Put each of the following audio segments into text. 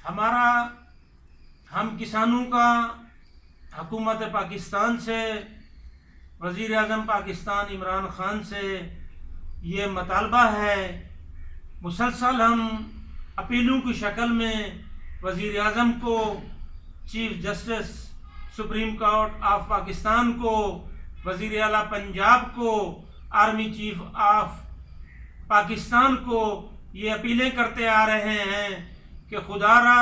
ہمارا ہم کسانوں کا حکومت پاکستان سے، وزیر اعظم پاکستان عمران خان سے یہ مطالبہ ہے، مسلسل ہم اپیلوں کی شکل میں وزیر اعظم کو، chief justice supreme court of Pakistan کو، وزیر اعلیٰ پنجاب کو، آرمی چیف آف پاکستان کو یہ اپیلیں کرتے آ رہے ہیں کہ خدا را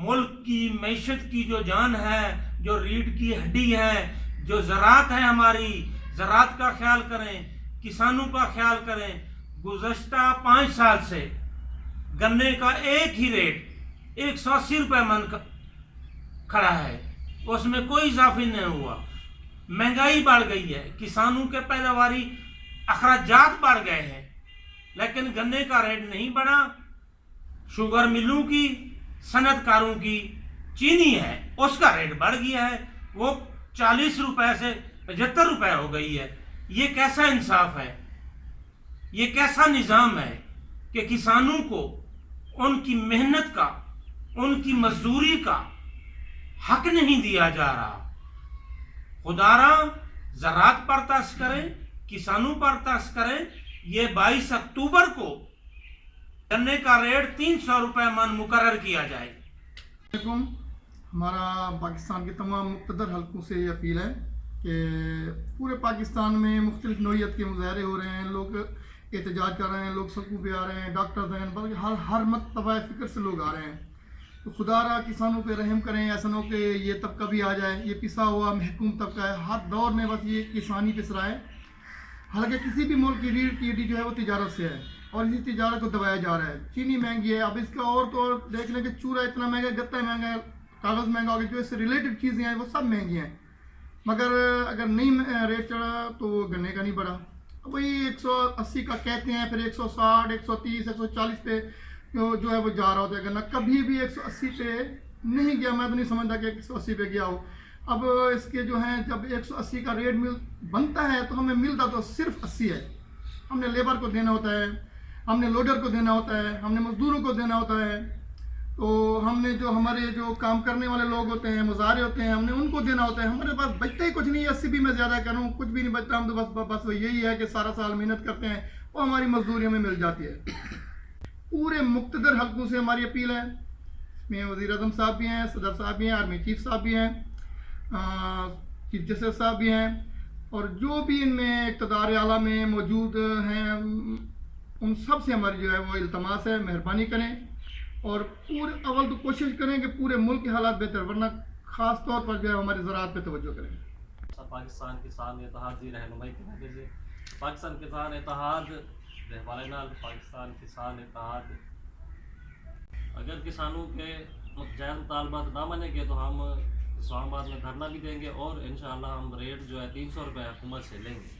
ملک کی معیشت کی جو جان ہے، جو ریڑھ کی ہڈی ہے، جو زراعت ہے، ہماری زراعت کا خیال کریں، کسانوں کا خیال کریں۔ گزشتہ 5 سال سے گنے کا ایک ہی ریٹ 180 روپے من کھڑا ہے، اس میں کوئی اضافہ نہیں ہوا۔ مہنگائی بڑھ گئی ہے، کسانوں کے پیداواری اخراجات بڑھ گئے ہیں، لیکن گنے کا ریٹ نہیں بڑھا۔ شوگر ملوں کی، صنعت کاروں کی چینی ہے، اس کا ریٹ بڑھ گیا ہے، وہ 40 روپے سے 75 روپے ہو گئی ہے۔ یہ کیسا انصاف ہے؟ یہ کیسا نظام ہے کہ کسانوں کو ان کی محنت کا، ان کی مزدوری کا حق نہیں دیا جا رہا؟ خدا را زراعت پر ترس کریں، کسانوں پر ترس کریں۔ یہ 22 اکتوبر کو گنے کا ریٹ 300 روپے من مقرر کیا جائے۔ ہمارا پاکستان کے تمام مقتدر حلقوں سے یہ اپیل ہے کہ پورے پاکستان میں مختلف نوعیت کے مظاہرے ہو رہے ہیں، لوگ احتجاج کر رہے ہیں، لوگ سڑکوں پہ آ رہے ہیں، ڈاکٹر ہیں، بلکہ ہر متبع فکر سے لوگ آ رہے ہیں۔ تو خدا را کسانوں پہ رحم کریں، ایسا نہ ہو کہ یہ طبقہ بھی آ جائے، یہ پسا ہوا محکوم طبقہ ہے، ہر دور میں بس یہ کسانی پس رہا ہے۔ حالانکہ کسی بھی ملک کی ریڑھ کی ہڈی جو ہے وہ تجارت سے ہے، اور اسی تجارت کو دبایا جا رہا ہے۔ چینی مہنگی ہے، اب اس کا اور تو اور دیکھ لیں کہ چورا اتنا مہنگا ہے، گتا مہنگا ہے، کاغذ مہنگا ہو گیا، جو اس سے ریلیٹڈ چیزیں ہیں وہ سب مہنگی ہیں۔ مگر اگر نہیں ریٹ چڑھا تو گنے کا نہیں بڑھا۔ وہی 180 کا کہتے ہیں، پھر 160، 130، 140 پہ جو ہے وہ جا رہا ہوتا ہے گنا۔ کبھی بھی 180 پہ نہیں گیا، میں تو نہیں سمجھتا کہ 180 پہ گیا ہو۔ اب اس کے جو ہیں جب 180 کا ریٹ بنتا ہے تو ہمیں ملتا تو صرف 80 ہے۔ ہم نے لیبر کو دینا ہوتا ہے، ہم نے لوڈر کو دینا ہوتا ہے، ہم نے مزدوروں کو دینا ہوتا ہے، تو ہم نے جو ہمارے جو کام کرنے والے لوگ ہوتے ہیں، مظاہرے ہوتے ہیں، ہم نے ان کو دینا ہوتا ہے۔ ہمارے پاس بچتا ہی کچھ نہیں ہے، 80 بھی میں زیادہ کروں کچھ بھی نہیں بچتا، ہم تو بس یہی ہے کہ سارا سال محنت کرتے ہیں، وہ ہماری مزدوری ہمیں مل جاتی ہے۔ پورے مقتدر حلقوں سے ہماری اپیل ہے، اس میں وزیر اعظم صاحب بھی ہیں، صدر صاحب بھی ہیں، آرمی چیف صاحب بھی ہیں، چیف جسٹس صاحب بھی ہیں، اور جو بھی ان میں اقتدار اعلیٰ میں موجود ہیں، ان سب سے ہماری جو ہے وہ التماس ہے، مہربانی کریں اور پورے اول تو کوشش کریں کہ پورے ملک کے حالات بہتر، ورنہ خاص طور پر جو ہے ہماری زراعت پہ توجہ کریں۔ پاکستان کسان اتحاد کی رہنمائی کرنے سے پاکستان کسان اتحاد رہبران پاکستان کسان اتحاد اگر کسانوں کے جائز مطالبات نہ مانیں گے تو ہم اسلام آباد میں دھرنا بھی دیں گے، اور انشاءاللہ ہم ریٹ جو ہے 300 روپے حکومت سے لیں گے۔